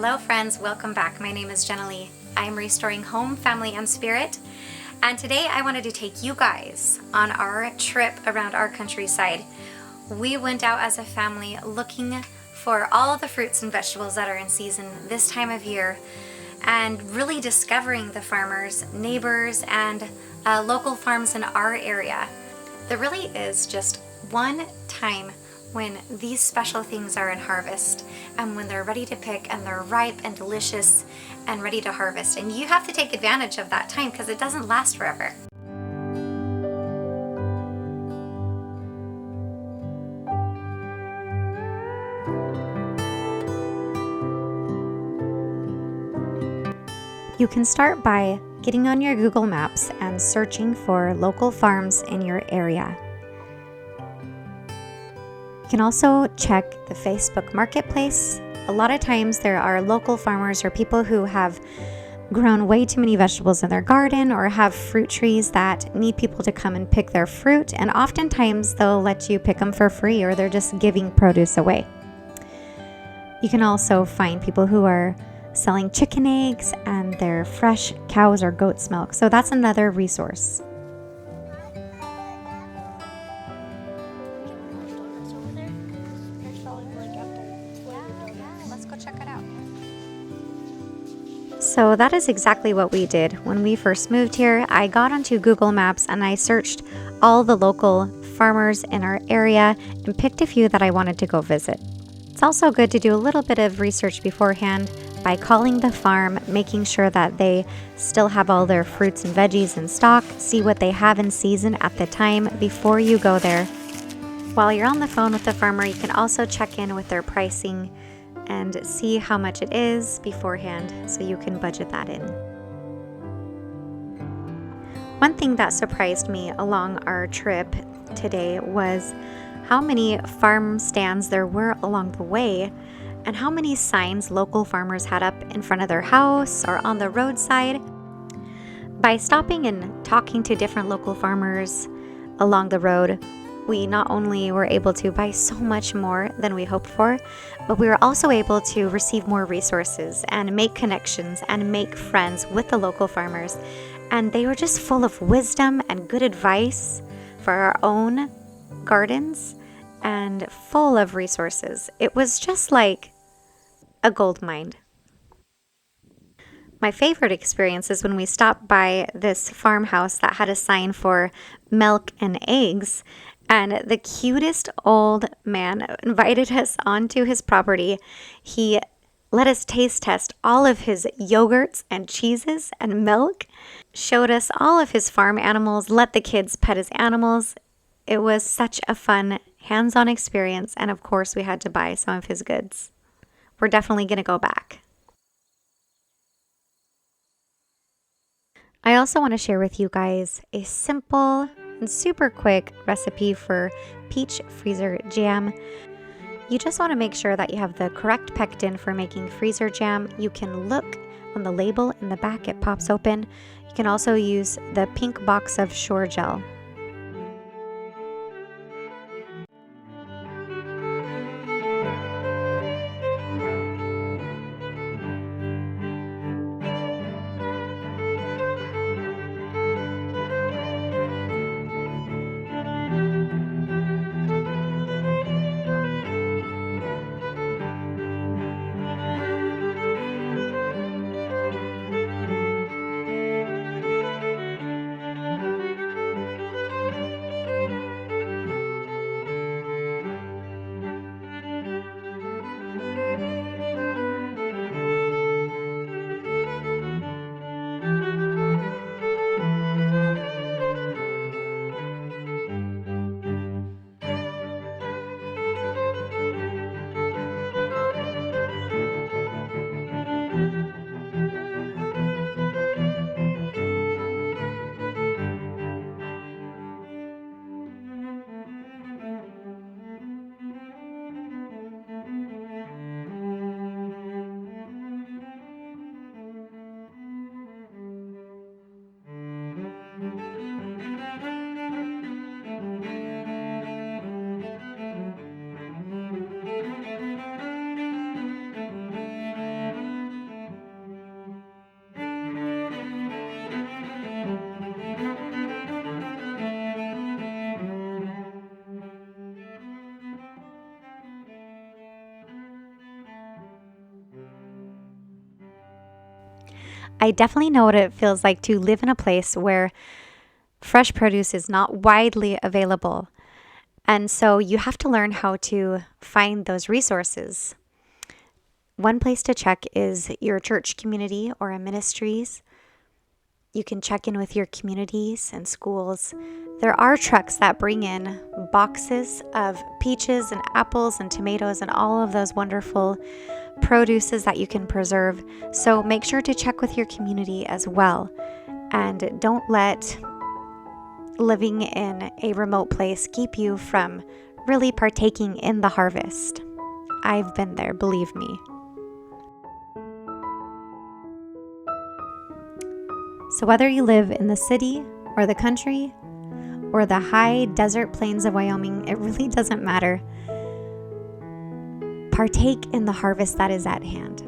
Hello friends, welcome back. My name is Jenilee. I am restoring home, family, and spirit. And today I wanted to take you guys on our trip around our countryside. We went out as a family looking for all the fruits and vegetables that are in season this time of year and really discovering the farmers, neighbors, and local farms in our area. There really is just one time when these special things are in harvest and when they're ready to pick and they're ripe and delicious and ready to harvest. And you have to take advantage of that time because it doesn't last forever. You can start by getting on your Google Maps and searching for local farms in your area. You can also check the Facebook Marketplace. A lot of times there are local farmers or people who have grown way too many vegetables in their garden or have fruit trees that need people to come and pick their fruit, and oftentimes they'll let you pick them for free or they're just giving produce away. You can also find people who are selling chicken eggs and their fresh cows or goat's milk, so that's another resource. So that is exactly what we did. When we first moved here, I got onto Google Maps and I searched all the local farmers in our area and picked a few that I wanted to go visit. It's also good to do a little bit of research beforehand by calling the farm, making sure that they still have all their fruits and veggies in stock, see what they have in season at the time before you go there. While you're on the phone with the farmer, you can also check in with their pricing and see how much it is beforehand so you can budget that in. One thing that surprised me along our trip today was how many farm stands there were along the way and how many signs local farmers had up in front of their house or on the roadside. By stopping and talking to different local farmers along the road, we not only were able to buy so much more than we hoped for, but we were also able to receive more resources and make connections and make friends with the local farmers. And they were just full of wisdom and good advice for our own gardens and full of resources. It was just like a gold mine. My favorite experience is when we stopped by this farmhouse that had a sign for milk and eggs. And the cutest old man invited us onto his property. He let us taste test all of his yogurts and cheeses and milk, showed us all of his farm animals, let the kids pet his animals. It was such a fun, hands-on experience. And of course, we had to buy some of his goods. We're definitely going to go back. I also want to share with you guys a simple and super quick recipe for peach freezer jam. You just want to make sure that you have the correct pectin for making freezer jam. You can look on the label in the back, it pops open. You can also use the pink box of Shore Gel. I definitely know what it feels like to live in a place where fresh produce is not widely available. And so you have to learn how to find those resources. One place to check is your church community or a ministries. You can check in with your communities and schools. There are trucks that bring in boxes of peaches and apples and tomatoes and all of those wonderful produces that you can preserve. So make sure to check with your community as well. And don't let living in a remote place keep you from really partaking in the harvest. I've been there, believe me. So whether you live in the city or the country or the high desert plains of Wyoming, it really doesn't matter. Partake in the harvest that is at hand.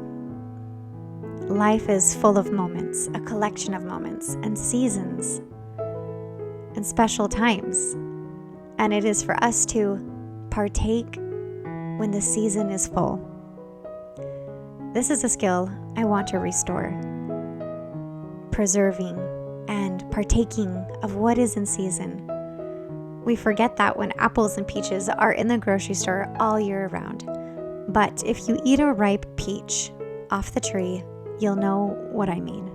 Life is full of moments, a collection of moments and seasons and special times. And it is for us to partake when the season is full. This is a skill I want to restore. Preserving and partaking of what is in season. We forget that when apples and peaches are in the grocery store all year round. But if you eat a ripe peach off the tree, you'll know what I mean.